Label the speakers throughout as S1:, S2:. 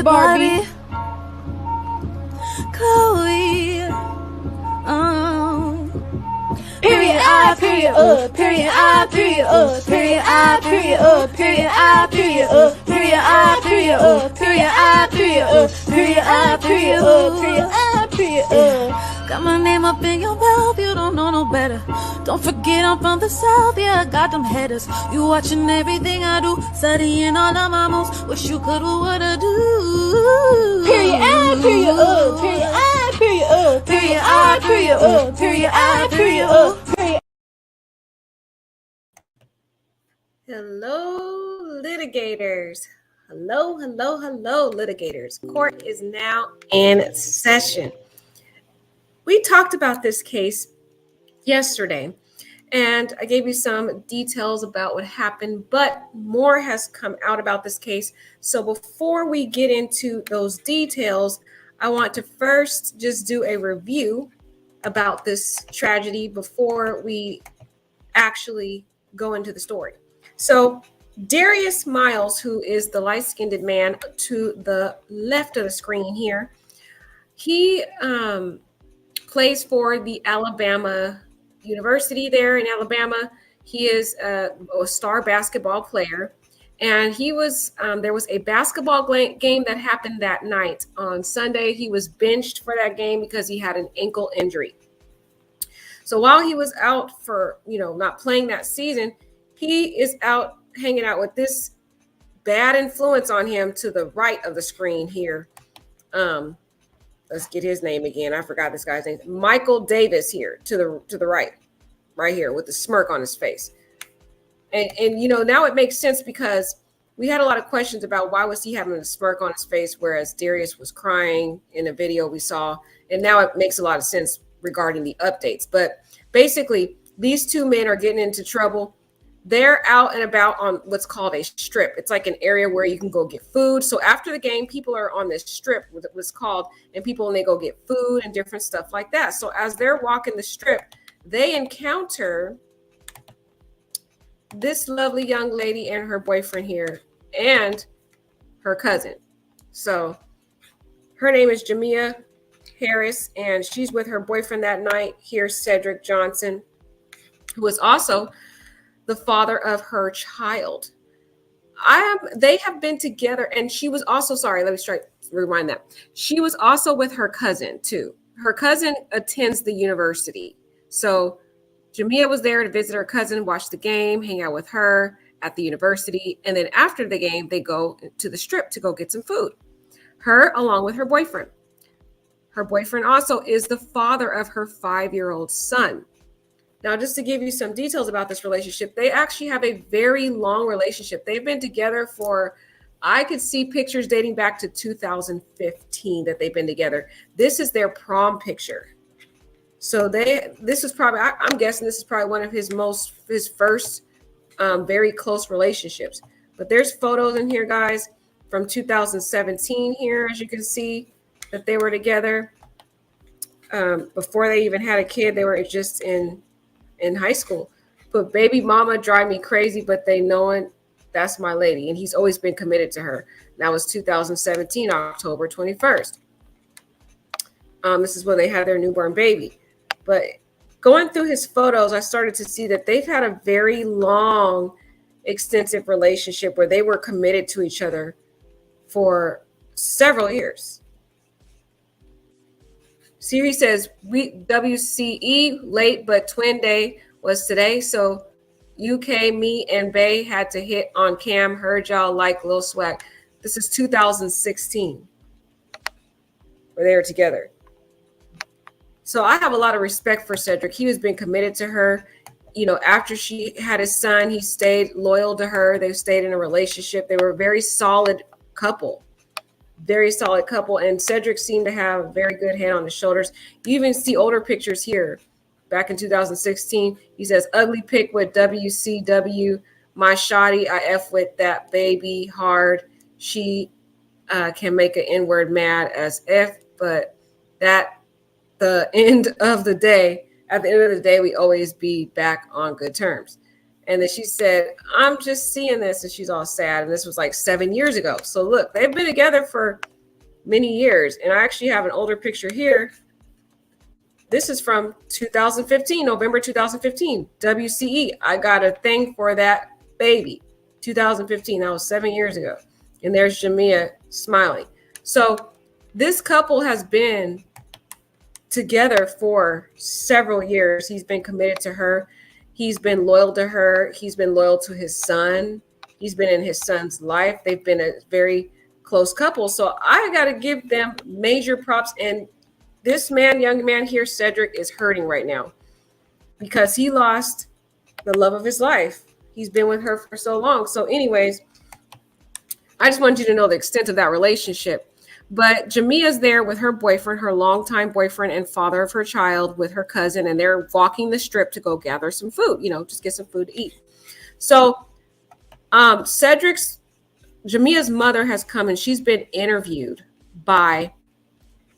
S1: Barbie. Chloe. Period I, period period I, period period I, period period I, period period I, period period I, period period I, period I, period. Got my name up in your mouth, you don't know no better. Don't forget I'm from the south, yeah, I got them headers. You watching everything I do, studying all of my moves. Wish you could do what I do. Period I, period period I, period period I, period period I, period.
S2: Hello, litigators. Hello, litigators. Court is now in session. We talked about this case yesterday, and I gave you some details about what happened, but more has come out about this case. So before we get into those details, I want to first just do a review about this tragedy before we actually go into the story. So Darius Miles, who is the light-skinned man to the left of the screen here, he plays for the Alabama University there in Alabama. He is a star basketball player, and he was there was a basketball game that happened that night on Sunday. He was benched for that game because he had an ankle injury. So while he was out for, not playing that season, he is out hanging out with this bad influence on him to the right of the screen here. Let's get his name again. I forgot this guy's name. Michael Davis here to the right here with the smirk on his face. And now it makes sense because we had a lot of questions about why was he having a smirk on his face, whereas Darius was crying in a video we saw. And now it makes a lot of sense regarding the updates. But basically, these two men are getting into trouble. They're out and about on what's called a strip. It's like an area where you can go get food. So after the game, people are on this strip, what it was called, and they go get food and different stuff like that. So as they're walking the strip, they encounter this lovely young lady and her boyfriend here and her cousin. So her name is Jamia Harris, and she's with her boyfriend that night. Here's Cedric Johnson, who is also the father of her child. They have been together, and she was also, rewind that. She was also with her cousin too. Her cousin attends the university. So Jamia was there to visit her cousin, watch the game, hang out with her at the university. And then after the game, they go to the strip to go get some food. Her along with her boyfriend. Her boyfriend also is the father of her 5-year-old son. Now, just to give you some details about this relationship, they actually have a very long relationship. They've been together for, I could see pictures dating back to 2015 that they've been together. This is their prom picture. So this is probably, I'm guessing this is probably one of his first very close relationships. But there's photos in here, guys, from 2017 here, as you can see, that they were together. Before they even had a kid, they were just in high school. But baby mama drive me crazy, but they knowing that's my lady. And he's always been committed to her. That was 2017, October 21st. This is when they had their newborn baby. But going through his photos, I started to see that they've had a very long, extensive relationship where they were committed to each other for several years. Siri says, WCE, late, but twin day was today. So UK, me, and Bay had to hit on cam. Heard y'all like Lil Swag. This is 2016, where they were together. So I have a lot of respect for Cedric. He has been committed to her. After she had his son, he stayed loyal to her. They stayed in a relationship. They were a very solid couple. And Cedric seemed to have a very good head on his shoulders. You even see older pictures here. Back in 2016, he says, ugly pic with WCW, my shawty, I F with that baby hard. She can make an N-word mad as F, but at the end of the day, we always be back on good terms. And then she said, I'm just seeing this. And she's all sad. And this was like 7 years ago. So look, they've been together for many years. And I actually have an older picture here. This is from 2015, November 2015, WCE. I got a thing for that baby, 2015. That was 7 years ago. And there's Jamia smiling. So this couple has been together for several years. He's been committed to her. He's been loyal to her. He's been loyal to his son. He's been in his son's life. They've been a very close couple. So I got to give them major props. And this man, young man here, Cedric, is hurting right now because he lost the love of his life. He's been with her for so long. So anyways, I just wanted you to know the extent of that relationship. But Jamia's there with her boyfriend, her longtime boyfriend and father of her child, with her cousin, and they're walking the strip to go gather some food, just get some food to eat. So Jamia's mother has come and she's been interviewed by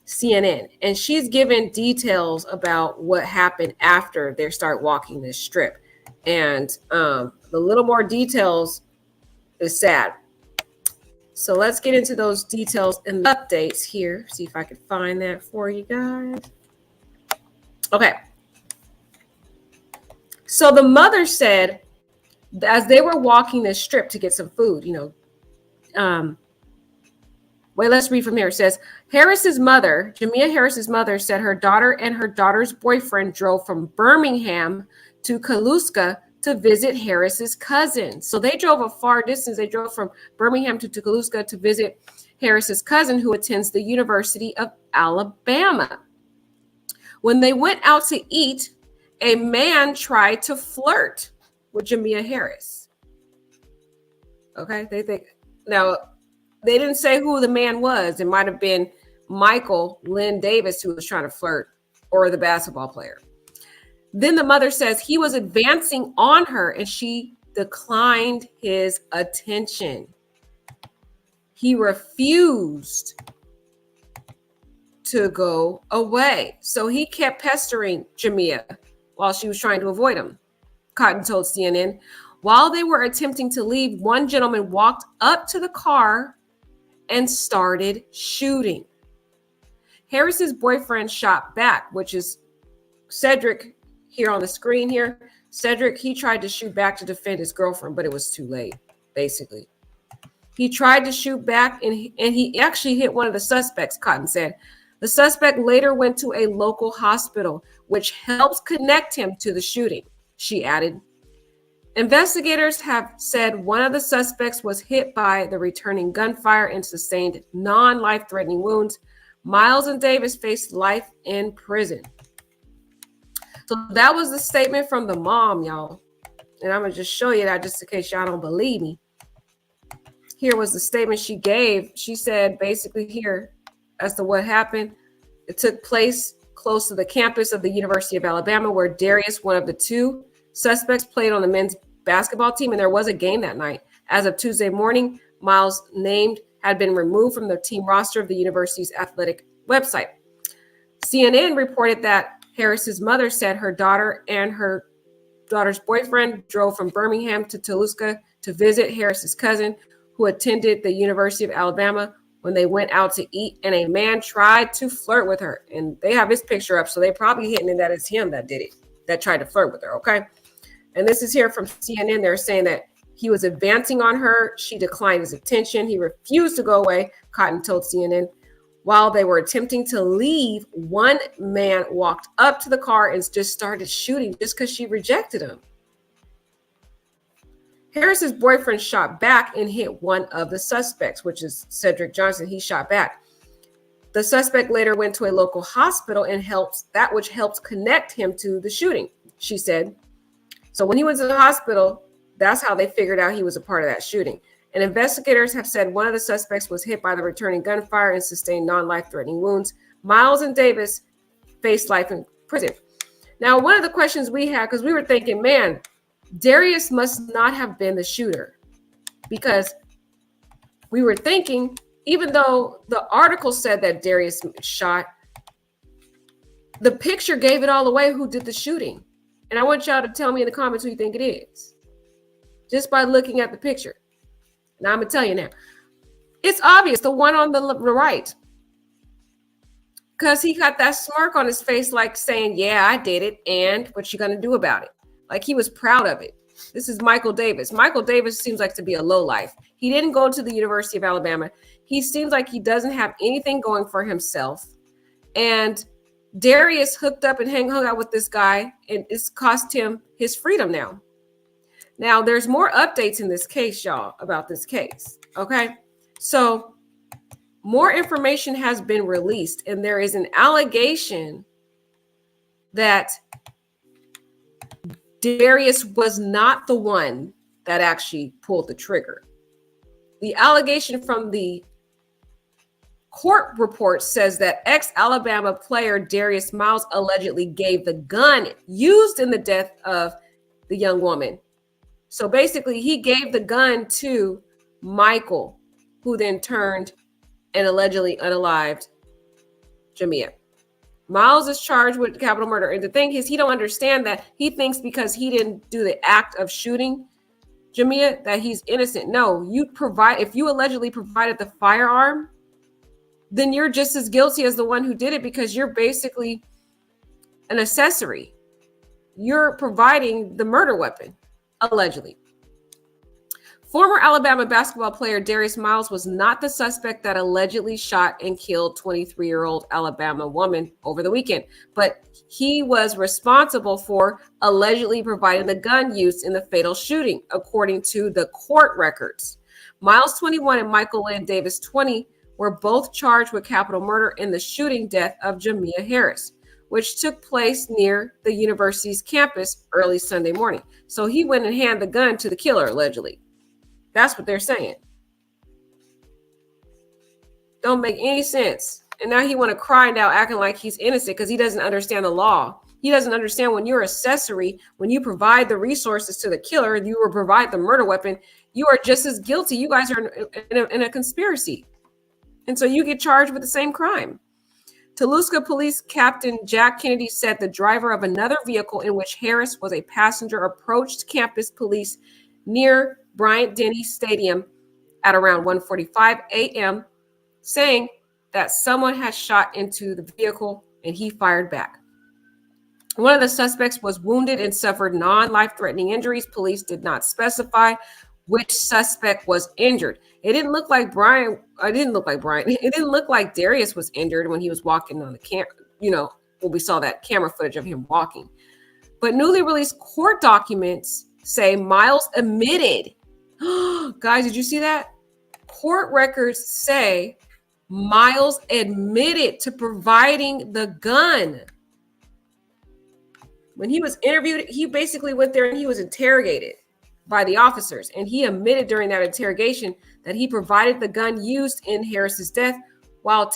S2: CNN, and she's given details about what happened after they start walking this strip. And the little more details is sad. So let's get into those details and updates here. See if I can find that for you guys. Okay. So the mother said, as they were walking this strip to get some food, let's read from here. It says, Jamia Harris's mother said her daughter and her daughter's boyfriend drove from Birmingham to Kaluska to visit Harris's cousin. So they drove a far distance. They drove from Birmingham to Kaluska to visit Harris's cousin, who attends the University of Alabama. When they went out to eat, a man tried to flirt with Jamia Harris. Okay, now they didn't say who the man was. It might have been Michael Lynn Davis who was trying to flirt, or the basketball player. Then the mother says he was advancing on her and she declined his attention. He refused to go away. So he kept pestering Jamia while she was trying to avoid him, Cotton told CNN. While they were attempting to leave, one gentleman walked up to the car and started shooting. Harris's boyfriend shot back, which is Cedric here on the screen here. Cedric, he tried to shoot back to defend his girlfriend, but it was too late, basically. He tried to shoot back and he actually hit one of the suspects, Cotton said. The suspect later went to a local hospital, which helps connect him to the shooting, she added. Investigators have said one of the suspects was hit by the returning gunfire and sustained non-life-threatening wounds. Miles and Davis faced life in prison. So that was the statement from the mom, y'all. And I'm going to just show you that just in case y'all don't believe me. Here was the statement she gave. She said basically here as to what happened. It took place close to the campus of the University of Alabama, where Darius, one of the two suspects, played on the men's basketball team. And there was a game that night. As of Tuesday morning, Miles' name had been removed from the team roster of the university's athletic website. CNN reported that Harris's mother said her daughter and her daughter's boyfriend drove from Birmingham to Kaluska to visit Harris's cousin, who attended the University of Alabama. When they went out to eat, and a man tried to flirt with her. And they have his picture up, so they probably hitting it that it's him that did it, that tried to flirt with her, okay? And this is here from CNN. They're saying that he was advancing on her. She declined his attention. He refused to go away, Cotton told CNN. While they were attempting to leave, one man walked up to the car and just started shooting just because she rejected him. Harris's boyfriend shot back and hit one of the suspects, which is Cedric Johnson. He shot back. The suspect later went to a local hospital and which helped connect him to the shooting, she said. So when he went to the hospital, that's how they figured out he was a part of that shooting. And investigators have said one of the suspects was hit by the returning gunfire and sustained non-life-threatening wounds. Miles and Davis faced life in prison. Now, one of the questions we had, because we were thinking, man, Darius must not have been the shooter, because we were thinking, even though the article said that Darius shot, the picture gave it all away who did the shooting. And I want y'all to tell me in the comments who you think it is, just by looking at the picture. Now I'm going to tell you now. It's obvious, the one on the right. Because he got that smirk on his face, like saying, yeah, I did it. And what you going to do about it? Like he was proud of it. This is Michael Davis. Michael Davis seems like to be a lowlife. He didn't go to the University of Alabama. He seems like he doesn't have anything going for himself. And Darius hooked up and hung out with this guy, and it's cost him his freedom now. Now, there's more updates in this case, y'all, about this case. Okay. So more information has been released, and there is an allegation that Darius was not the one that actually pulled the trigger. The allegation from the court report says that ex-Alabama player Darius Miles allegedly gave the gun used in the death of the young woman. So basically, he gave the gun to Michael, who then turned and allegedly unalived Jamia. Miles is charged with capital murder. And the thing is, he don't understand that. He thinks because he didn't do the act of shooting Jamia that he's innocent. No, if you allegedly provided the firearm, then you're just as guilty as the one who did it, because you're basically an accessory. You're providing the murder weapon, allegedly. Former Alabama basketball player Darius Miles was not the suspect that allegedly shot and killed 23-year-old Alabama woman over the weekend, but he was responsible for allegedly providing the gun used in the fatal shooting, according to the court records. Miles, 21, and Michael Lynn Davis, 20, were both charged with capital murder in the shooting death of Jamia Harris, which took place near the university's campus early Sunday morning. So he went and handed the gun to the killer, allegedly. That's what they're saying. Don't make any sense. And now he want to cry now, acting like he's innocent because he doesn't understand the law. He doesn't understand when you're accessory, when you provide the resources to the killer, you will provide the murder weapon, you are just as guilty. You guys are in a conspiracy. And so you get charged with the same crime. Toluca Police Captain Jack Kennedy said the driver of another vehicle in which Harris was a passenger approached campus police near Bryant-Denny Stadium at around 1:45 a.m., saying that someone had shot into the vehicle and he fired back. One of the suspects was wounded and suffered non-life-threatening injuries. Police did not specify which suspect was injured. It didn't look like Brian. It didn't look like Darius was injured when he was walking on the camera, when we saw that camera footage of him walking. But newly released court documents say Miles admitted. Guys, did you see that? Court records say Miles admitted to providing the gun. When he was interviewed, he basically went there and he was interrogated by the officers. And he admitted during that interrogation that he provided the gun used in Harris's death, while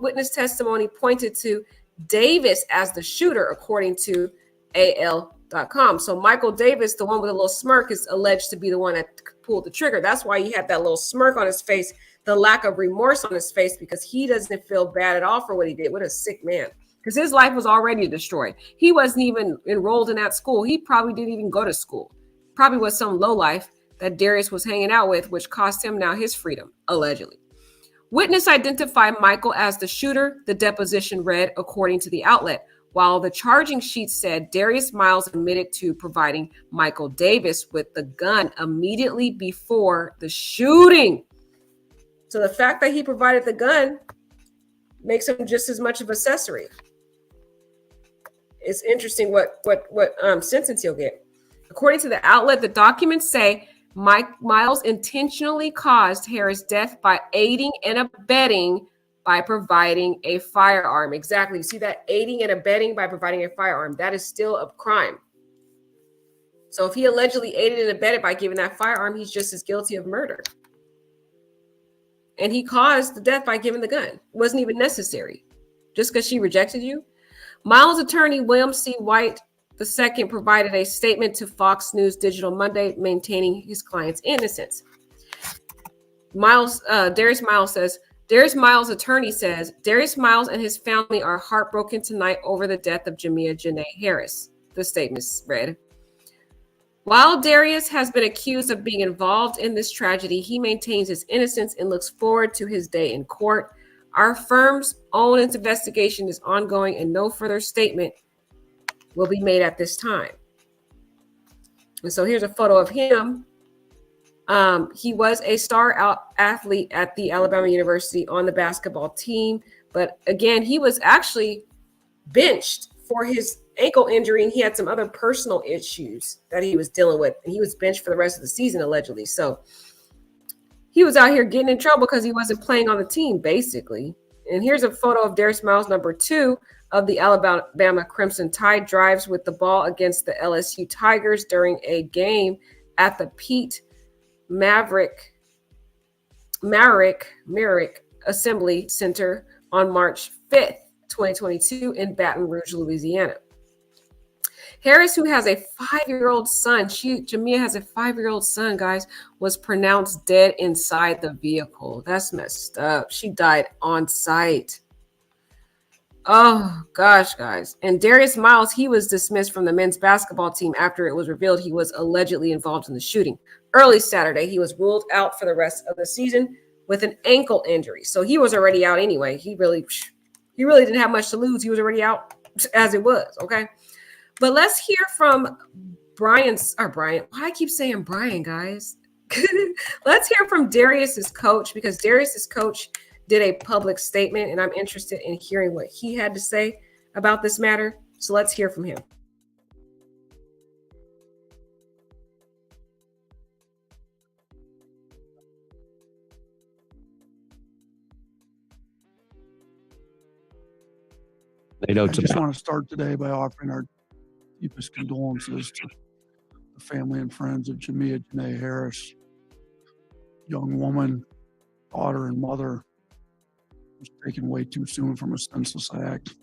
S2: witness testimony pointed to Davis as the shooter, according to AL.com. So Michael Davis, the one with a little smirk, is alleged to be the one that pulled the trigger. That's why he had that little smirk on his face, the lack of remorse on his face, because he doesn't feel bad at all for what he did. What a sick man. Because his life was already destroyed. He wasn't even enrolled in that school. He probably didn't even go to school. Probably was some lowlife that Darius was hanging out with, which cost him now his freedom, allegedly. Witness identified Michael as the shooter, the deposition read, according to the outlet, while the charging sheet said Darius Miles admitted to providing Michael Davis with the gun immediately before the shooting. So the fact that he provided the gun makes him just as much of an accessory. It's interesting what sentence he'll get. According to the outlet, the documents say Miles intentionally caused Harris' death by aiding and abetting by providing a firearm. Exactly. You see that? Aiding and abetting by providing a firearm. That is still a crime. So if he allegedly aided and abetted by giving that firearm, he's just as guilty of murder. And he caused the death by giving the gun. It wasn't even necessary. Just because she rejected you. Miles' attorney, William C. White II, provided a statement to Fox News Digital Monday, maintaining his client's innocence. Darius Miles' attorney says, Darius Miles and his family are heartbroken tonight over the death of Jamia Janae Harris. The statement read, while Darius has been accused of being involved in this tragedy, he maintains his innocence and looks forward to his day in court. Our firm's own investigation is ongoing and no further statement will be made at this time. And so here's a photo of him. He was a star athlete at the Alabama University on the basketball team. But again, he was actually benched for his ankle injury, and he had some other personal issues that he was dealing with. And he was benched for the rest of the season, allegedly. So he was out here getting in trouble because he wasn't playing on the team, basically. And here's a photo of Darius Miles, number 2 of the Alabama Crimson Tide, drives with the ball against the LSU Tigers during a game at the Pete Maverick Assembly Center on March 5th, 2022 in Baton Rouge, Louisiana. Harris, who has a 5-year-old son, Jamia has a 5-year-old son, guys, was pronounced dead inside the vehicle. That's messed up. She died on site. Oh, gosh, guys. And Darius Miles, he was dismissed from the men's basketball team after it was revealed he was allegedly involved in the shooting. Early Saturday, he was ruled out for the rest of the season with an ankle injury. So he was already out anyway. He really didn't have much to lose. He was already out as it was, okay? But let's hear from Brian. Why I keep saying Brian, guys? Let's hear from Darius's coach, because Darius's coach did a public statement, and I'm interested in hearing what he had to say about this matter. So let's hear from him.
S3: I just want to start today by offering our deepest condolences to the family and friends of Jamia Janae Harris, young woman, daughter, and mother, was taken way too soon from a senseless act.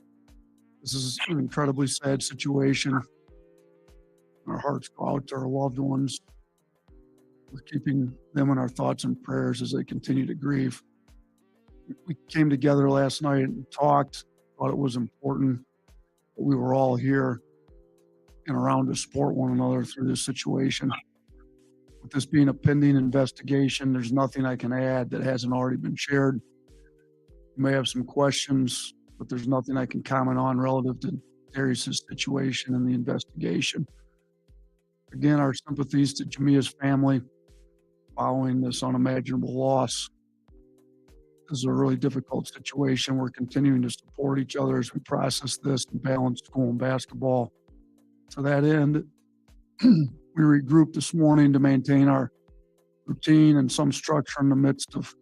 S3: This is an incredibly sad situation. Our hearts go out to our loved ones. We're keeping them in our thoughts and prayers as they continue to grieve. We came together last night and talked. Thought it was important that we were all here and around to support one another through this situation. With this being a pending investigation, there's nothing I can add that hasn't already been shared. You may have some questions, but there's nothing I can comment on relative to Darius's situation and the investigation. Again, our sympathies to Jamia's family following this unimaginable loss. This is a really difficult situation. We're continuing to support each other as we process this and balance school and basketball. To that end, we regrouped this morning to maintain our routine and some structure in the midst of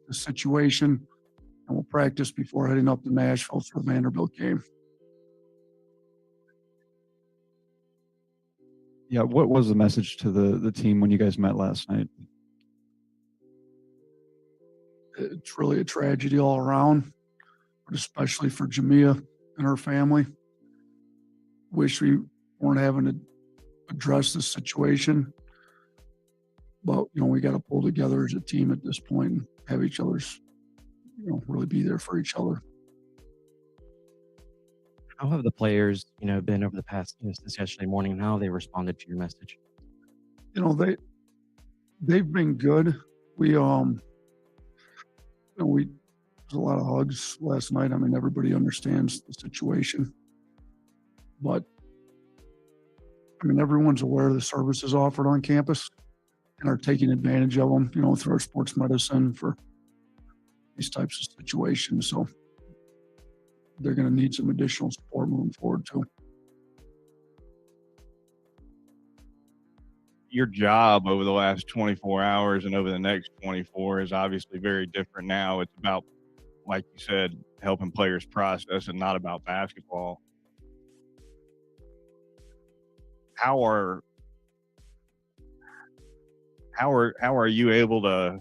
S3: the situation, and we'll practice before heading up to Nashville for the Vanderbilt game.
S4: Yeah, what was the message to the team when you guys met last night?
S3: It's really a tragedy all around, but especially for Jamia and her family. Wish we weren't having to address this situation, but we got to pull together as a team at this point and have each other's, really be there for each other.
S5: How have the players, been over the past, since yesterday morning, and how have they responded to your message?
S3: They've been good. There's a lot of hugs last night. I mean, everybody understands the situation, but everyone's aware of the services offered on campus and are taking advantage of them, through our sports medicine for these types of situations. So they're going to need some additional support moving forward too.
S6: Your job over the last 24 hours and over the next 24 is obviously very different now. It's about, like you said, helping players process and not about basketball. How are you able to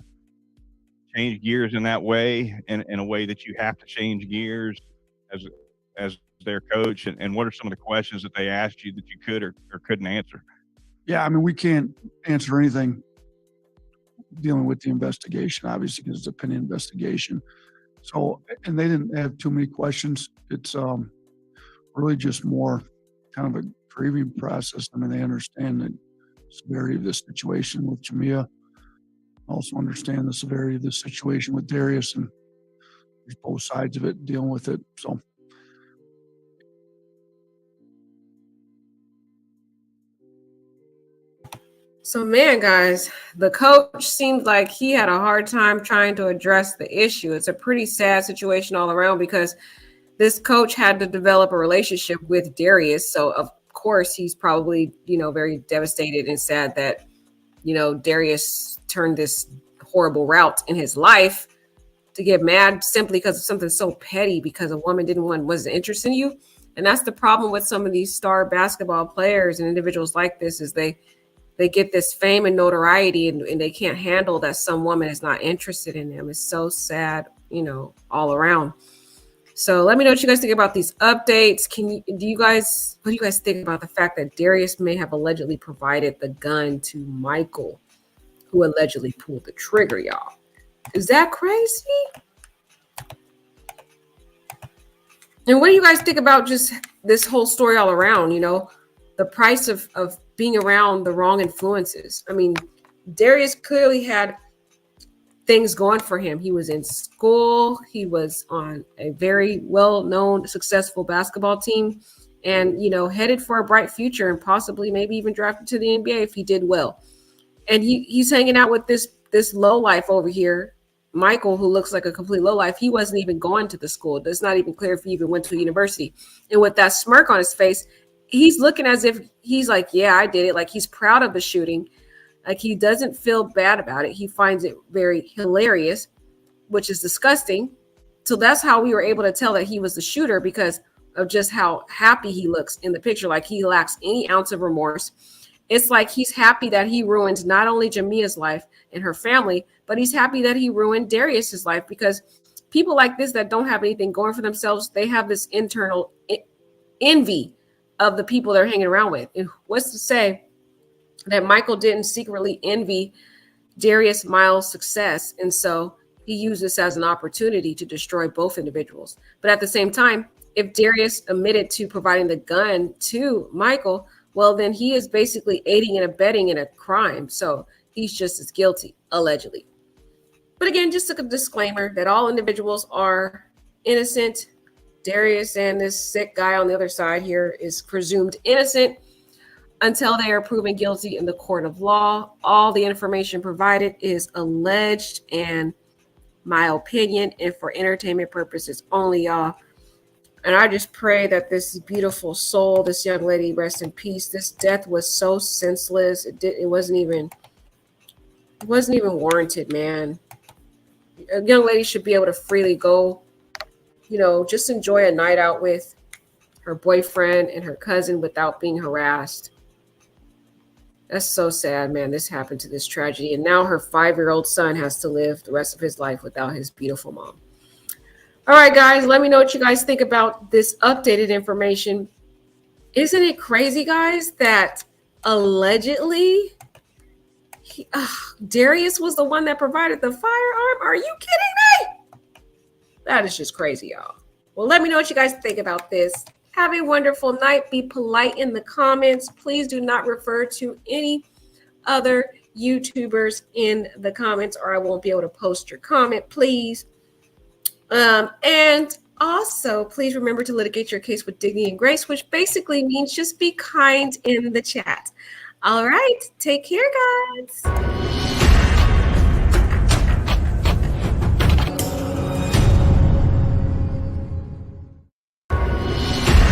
S6: change gears in that way, in a way that you have to change gears as their coach? And what are some of the questions that they asked you that you could or couldn't answer?
S3: Yeah, we can't answer anything dealing with the investigation, obviously, because it's a pending investigation. So, and they didn't have too many questions. It's really just more kind of a grieving process. They understand the severity of this situation with Jamia, also understand the severity of this situation with Darius, and there's both sides of it, dealing with it.
S2: So, man, guys, the coach seemed like he had a hard time trying to address the issue. It's a pretty sad situation all around because this coach had to develop a relationship with Darius. So, of course, he's probably, very devastated and sad that, Darius turned this horrible route in his life to get mad simply because of something so petty, because a woman wasn't interested in you. And that's the problem with some of these star basketball players and individuals like this, is they get this fame and notoriety and they can't handle that some woman is not interested in them. It's so sad, all around. So let me know what you guys think about these updates. What do you guys think about the fact that Darius may have allegedly provided the gun to Michael, who allegedly pulled the trigger, y'all? Is that crazy? And what do you guys think about just this whole story all around, the price of being around the wrong influences? I mean, Darius clearly had things going for him. He was in school. He was on a very well-known, successful basketball team and, headed for a bright future and possibly maybe even drafted to the NBA if he did well. And he's hanging out with this lowlife over here, Michael, who looks like a complete lowlife. He wasn't even going to the school. It's not even clear if he even went to university. And with that smirk on his face, he's looking as if he's like, yeah, I did it. Like, he's proud of the shooting. Like, he doesn't feel bad about it. He finds it very hilarious, which is disgusting. So that's how we were able to tell that he was the shooter, because of just how happy he looks in the picture. Like, he lacks any ounce of remorse. It's like he's happy that he ruined not only Jamia's life and her family, but he's happy that he ruined Darius's life, because people like this that don't have anything going for themselves, they have this internal envy of the people they're hanging around with. And what's to say that Michael didn't secretly envy Darius Miles' success, and so he used this as an opportunity to destroy both individuals. But at the same time, if Darius admitted to providing the gun to Michael, well, then he is basically aiding and abetting in a crime. So he's just as guilty, allegedly. But again, just a disclaimer that all individuals are innocent. Darius and this sick guy on the other side here is presumed innocent until they are proven guilty in the court of law. All the information provided is alleged and my opinion and for entertainment purposes only, y'all. And I just pray that this beautiful soul, this young lady, rest in peace. This death was so senseless. It wasn't even warranted, man. A young lady should be able to freely go, just enjoy a night out with her boyfriend and her cousin without being harassed. That's so sad, man. This happened to this tragedy. And now her 5-year-old son has to live the rest of his life without his beautiful mom. All right, guys, let me know what you guys think about this updated information. Isn't it crazy, guys, that allegedly Darius was the one that provided the firearm? Are you kidding me? That is just crazy, y'all. Well, let me know what you guys think about this. Have a wonderful night. Be polite in the comments. Please do not refer to any other YouTubers in the comments, or I won't be able to post your comment, please. And also, please remember to litigate your case with dignity and grace, which basically means just be kind in the chat. All right. Take care, guys.